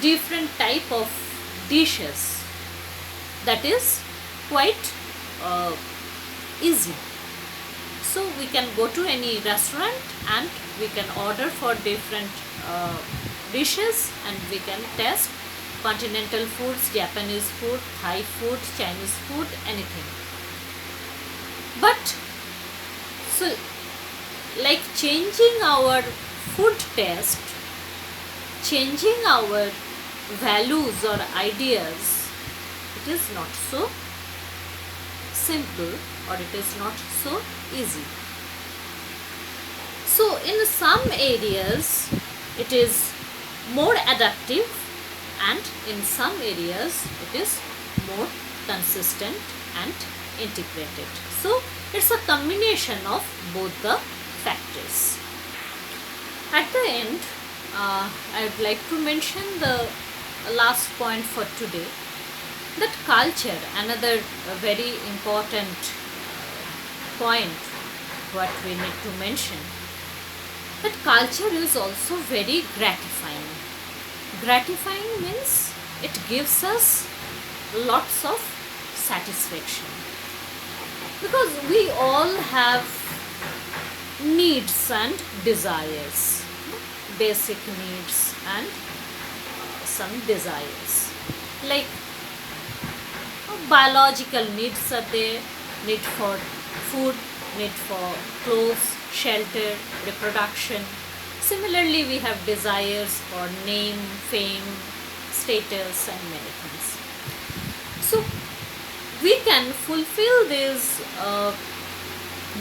different type of dishes. That is quite easy. So we can go to any restaurant and we can order for different dishes, and we can test continental foods, Japanese food, Thai food, Chinese food, anything. But so, like changing our food taste, changing our values or ideas, it is not so simple, or it is not so easy. So in some areas it is more adaptive, and in some areas it is more consistent and integrated. So it's a combination of both the factors. At the end, I would like to mention the last point for today, that culture, another very important point what we need to mention, that culture is also very gratifying. Gratifying means it gives us lots of satisfaction, because we all have needs and desires, basic needs and some desires. Like biological needs are there, need for food, need for clothes, shelter, reproduction. Similarly, we have desires for name, fame, status, and many things. So we can fulfill these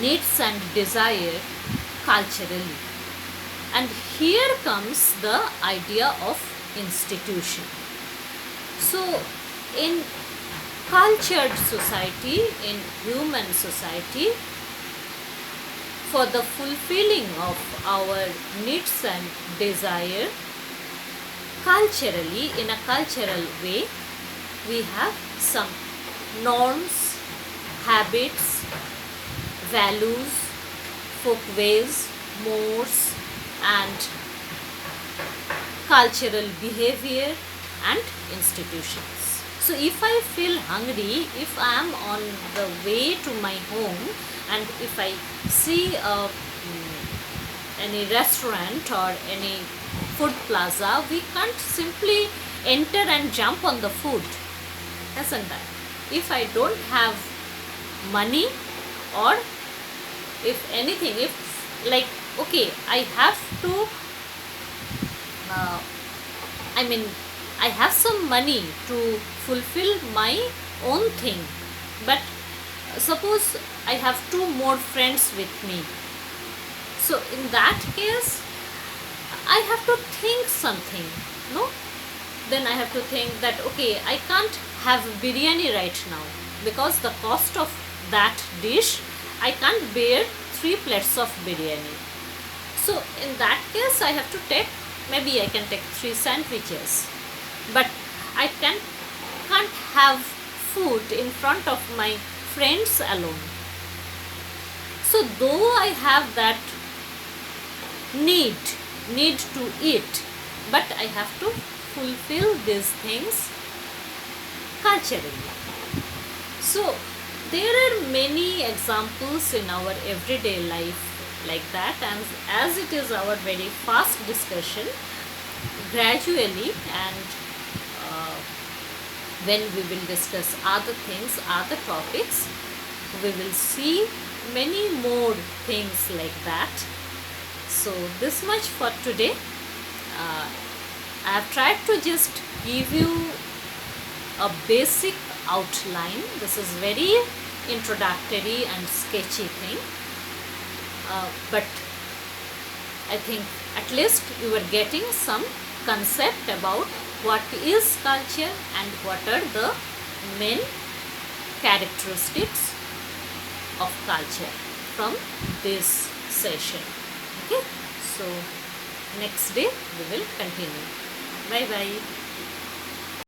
needs and desire culturally. And here comes the idea of institution. So in cultured society, in human society, for the fulfilling of our needs and desire, culturally, in a cultural way, we have some norms, habits, values, folkways, mores, and cultural behavior and institutions. So if I feel hungry, if I am on the way to my home, and if I see any restaurant or any food plaza, we can't simply enter and jump on the food, isn't that? If I don't have money, or if anything, if like, okay, I have to I have some money to fulfill my own thing, but suppose I have two more friends with me. So in that case, I have to think something, no? Then I have to think that, okay, I can't have biryani right now, because the cost of that dish, I can't bear 3 plates of biryani. So in that case, I have to take, maybe I can take 3 sandwiches, but I can't have food in front of my friends alone. So though I have that need to eat, but I have to fulfill these things culturally. So there are many examples in our everyday life like that, and as it is our very fast discussion, gradually, and when we will discuss other things, other topics, we will see many more things like that. So this much for today. I have tried to just give you a basic outline. This is very introductory and sketchy thing, but I think at least you are getting some concept about what is culture and what are the main characteristics of culture from this session. Okay, so next day we will continue. Bye bye.